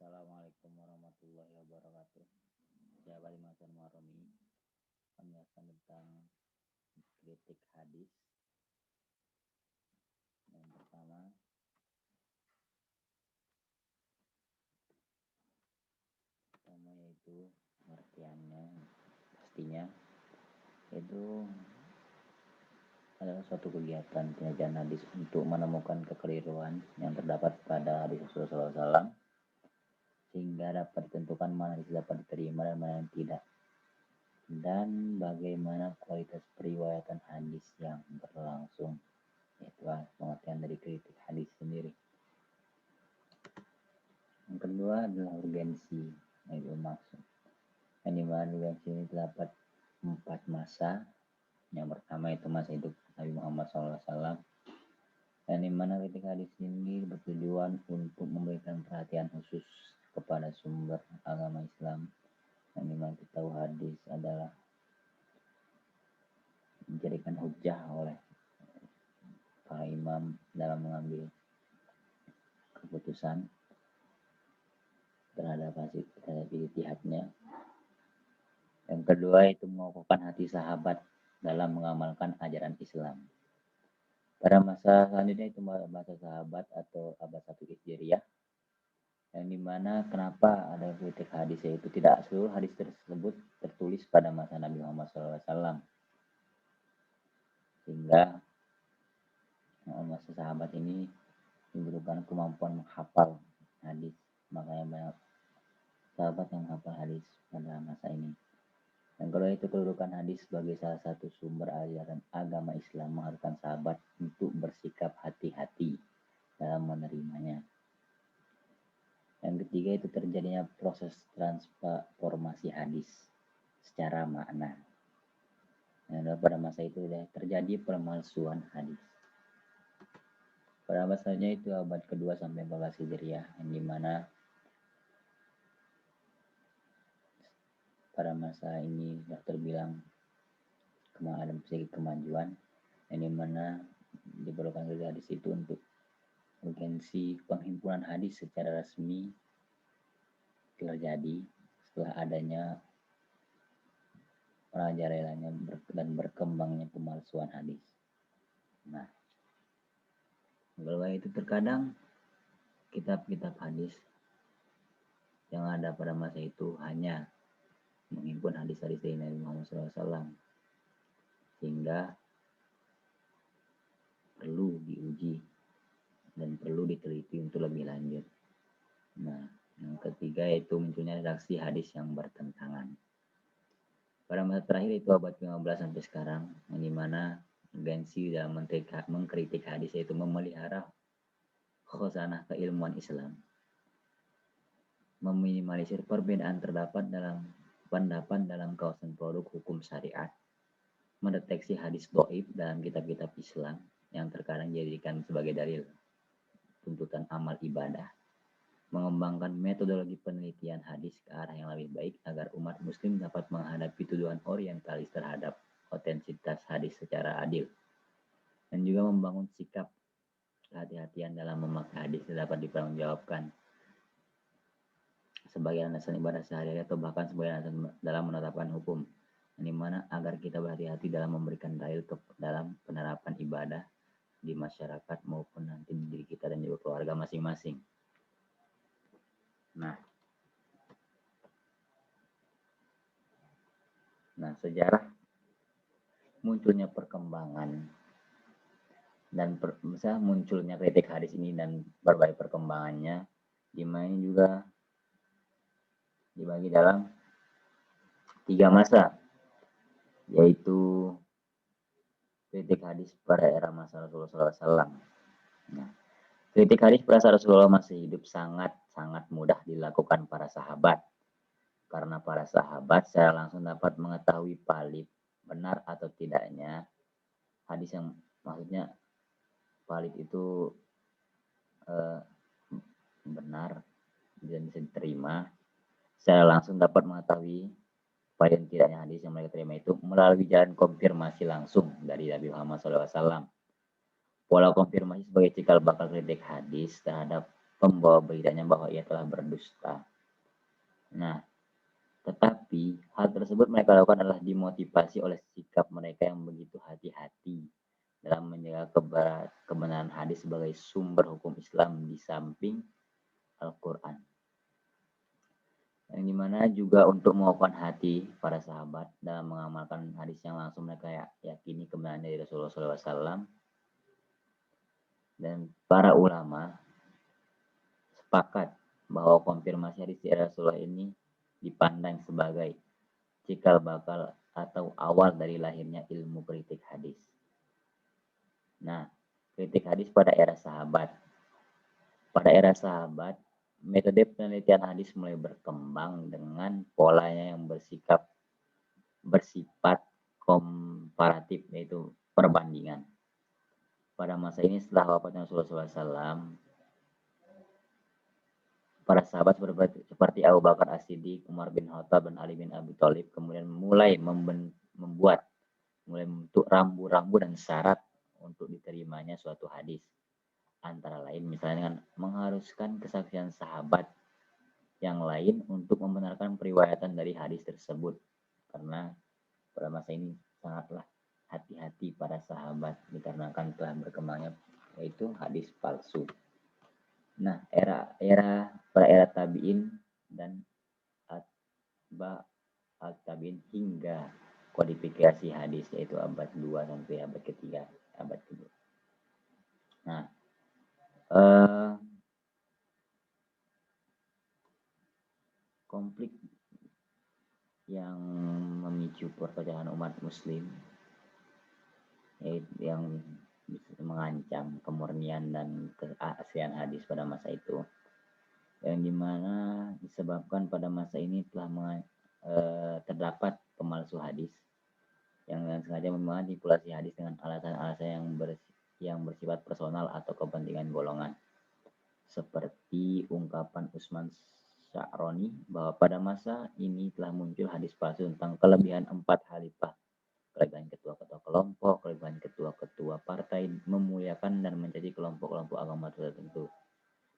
Assalamualaikum warahmatullahi wabarakatuh. Saya Kalimantan Maromi. Kami akan tentang kritik hadis. Yang pertama yaitu pengertiannya. Pastinya itu adalah suatu kegiatan penelitian hadis untuk menemukan kekeliruan yang terdapat pada hadis Rasulullah SAW sehingga dapat ditentukan mana yang dapat diterima dan mana yang tidak, dan bagaimana kualitas periwayatan hadis yang berlangsung. Itulah pengertian dari kritik hadis sendiri. Yang kedua adalah urgensi, yaitu maksud. Yang dimana urgensi ini terdapat 4 masa. Yang pertama itu masa hidup Nabi Muhammad SAW, yang dimana kritik hadis ini bertujuan untuk memberikan perhatian khusus kepada sumber agama Islam. Yang dimana kita tahu hadis adalah dijadikan hujah oleh para imam dalam mengambil keputusan terhadap ijtihadnya. Yang kedua itu mengokohkan hati sahabat dalam mengamalkan ajaran Islam. Pada masa selanjutnya itu masa sahabat atau abad 1 Hijriah, yang dimana kenapa ada kritik hadis, yaitu tidak seluruh hadis tersebut tertulis pada masa Nabi Muhammad SAW, sehingga masa sahabat ini dibutuhkan kemampuan menghafal hadis. Makanya banyak sahabat yang menghafal hadis pada masa ini. Yang kedua itu kedudukan hadis sebagai salah satu sumber ajaran agama Islam mengharuskan sahabat untuk bersikap hati-hati dalam menerimanya. Yang ketiga itu terjadinya proses transformasi hadis secara makna. Yang pada masa itu terjadi pemalsuan hadis. Pada masanya itu abad kedua sampai 14 Hijriah, yang dimana pada masa ini sudah terbilang ada sedikit kemajuan, yang dimana diperlukan hadis itu untuk urgensi penghimpunan hadis secara resmi terjadi setelah adanya merajalelanya dan berkembangnya pemalsuan hadis. Nah, kalau itu terkadang kitab-kitab hadis yang ada pada masa itu hanya menghimpun hadis-hadis dari Nabi Muhammad SAW, sehingga perlu diuji dan perlu diteliti untuk lebih lanjut. Nah, yang ketiga yaitu munculnya redaksi hadis yang bertentangan. Pada masa terakhir itu abad 15 sampai sekarang, yang dimana urgensi dalam mengkritik hadis yaitu memelihara khazanah keilmuan Islam, meminimalisir perbedaan terdapat dalam pendapat dalam kawasan produk hukum syariat, mendeteksi hadis dhaif dalam kitab-kitab Islam yang terkadang dijadikan sebagai dalil tuntutan amal ibadah, mengembangkan metodologi penelitian hadis ke arah yang lebih baik agar umat muslim dapat menghadapi tuduhan orientalis terhadap otentitas hadis secara adil, dan juga membangun sikap kehati-hatian dalam memakai hadis dapat dipertanggungjawabkan sebagai landasan ibadah sehari-hari atau bahkan sebagai landasan dalam menetapkan hukum, yang dimana agar kita berhati-hati dalam memberikan dalil dalam penerapan ibadah di masyarakat maupun nanti di diri kita dan juga keluarga masing-masing. Nah, sejarah munculnya perkembangan dan munculnya kritik hadis ini dan berbagai perkembangannya, dimana juga dibagi dalam 3 masa, yaitu kritik hadis pada era masa Rasulullah SAW. Nah, kritik hadis pada Rasulullah masih hidup sangat mudah dilakukan para sahabat, karena para sahabat secara langsung dapat mengetahui valid, benar atau tidaknya hadis, yang maksudnya valid itu benar dan bisa diterima, secara langsung dapat mengetahui valid tidaknya hadis yang mereka terima itu melalui jalan konfirmasi langsung dari Nabi Muhammad SAW. Pola konfirmasi sebagai cikal bakal kritik hadis terhadap pembawa beritanya bahwa ia telah berdusta. Nah, tetapi hal tersebut mereka lakukan adalah dimotivasi oleh sikap mereka yang begitu hati-hati dalam menjaga kebenaran hadis sebagai sumber hukum Islam di samping Al-Quran. Yang dimana juga untuk menguatkan hati para sahabat dalam mengamalkan hadis yang langsung mereka yakini kebenaran dari Rasulullah SAW. Dan para ulama sepakat bahwa konfirmasi hadis dari Rasulullah ini dipandang sebagai cikal bakal atau awal dari lahirnya ilmu kritik hadis. Nah, kritik hadis pada era sahabat. Pada era sahabat, metode penelitian hadis mulai berkembang dengan polanya yang bersifat komparatif, yaitu perbandingan. Pada masa ini setelah wafatnya Rasulullah SAW, para sahabat seperti Abu Bakar As-Siddiq, Umar bin Khattab, dan Ali bin Abi Thalib kemudian mulai membentuk rambu-rambu dan syarat untuk diterimanya suatu hadis. Antara lain misalnya dengan mengharuskan kesaksian sahabat yang lain untuk membenarkan periwayatan dari hadis tersebut. Karena pada masa ini sangatlah hati-hati para sahabat dikarenakan telah berkembangnya yaitu hadis palsu. Nah, pada era tabi'in dan atba al-tabi'in hingga kodifikasi hadis yaitu abad 2 sampai abad ketiga, abad kedua. Nah, konflik yang memicu perpecahan umat muslim yaitu yang mengancam kemurnian dan keaslian hadis pada masa itu, yang dimana disebabkan pada masa ini telah terdapat pemalsu hadis yang sengaja memanipulasi hadis dengan alasan-alasan yang bersifat personal atau kepentingan golongan, seperti ungkapan Usman Sya'roni bahwa pada masa ini telah muncul hadis palsu tentang kelebihan 4 khalifah, kelebihan ketua-ketua kelompok, kelebihan ketua-ketua partai, memuliakan dan mencaci kelompok-kelompok agama tertentu.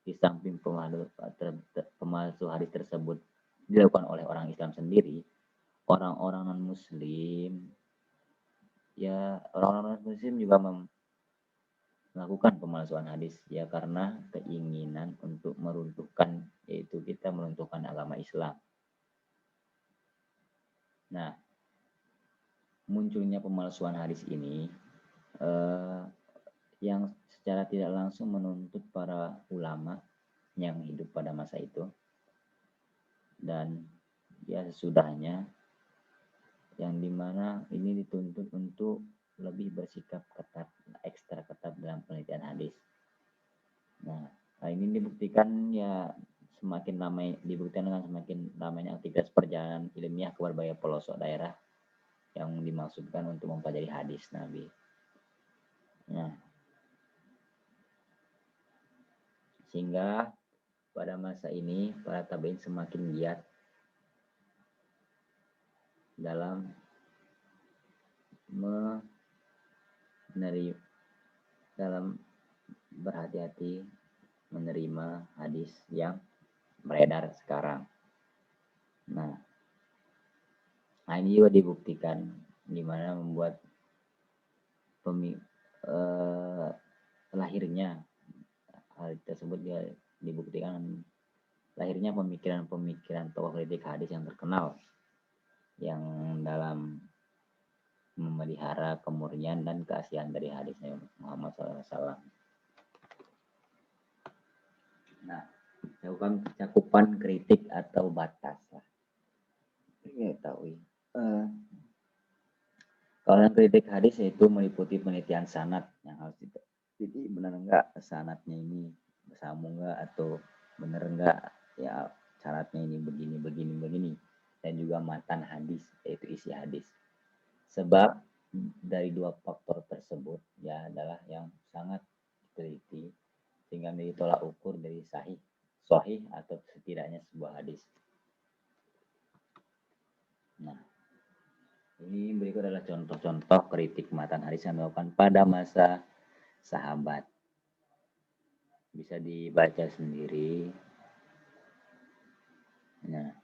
Di samping pemalsu hadis tersebut dilakukan oleh orang Islam sendiri, orang-orang non-muslim juga melakukan pemalsuan hadis ya karena keinginan untuk meruntuhkan, yaitu kita meruntuhkan agama Islam. Nah, munculnya pemalsuan hadis ini yang secara tidak langsung menuntut para ulama yang hidup pada masa itu dan ya sesudahnya, yang dimana ini dituntut untuk lebih bersikap ketat, ekstra ketat dalam penelitian hadis. Nah, ini dibuktikan dengan semakin ramainya aktivitas perjalanan ilmiah ke berbagai pelosok daerah yang dimaksudkan untuk mempelajari hadis Nabi. Nah, sehingga pada masa ini para tabi'in semakin giat dalam berhati-hati menerima hadis yang beredar sekarang. Nah, ini juga dibuktikan dimana membuat lahirnya hal tersebut juga dibuktikan lahirnya pemikiran-pemikiran tokoh kritik hadis yang terkenal yang dalam memelihara kemurnian dan keaslian dari hadis Muhammad SAW. Nah, lakukan cakupan kritik atau batas lah. Ini tahu. Kalau yang kritik hadis itu meliputi penelitian sanad yang harus jadi benar enggak sanadnya ini bersambung enggak atau benar enggak ya syaratnya ini begini dan juga matan hadis yaitu isi hadis. Sebab dari dua faktor tersebut ya adalah yang sangat diteliti sehingga menjadi tolak ukur dari sahih atau setidaknya sebuah hadis. Nah, ini berikut adalah contoh-contoh kritik matan hadis yang dilakukan pada masa sahabat. bisa dibaca sendiri. Nah,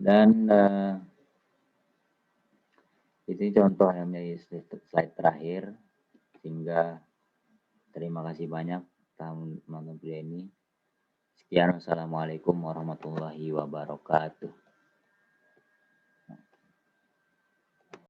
dan ini contoh yang menjadi slide terakhir, sehingga terima kasih banyak teman-teman ini. Sekian, wassalamualaikum warahmatullahi wabarakatuh.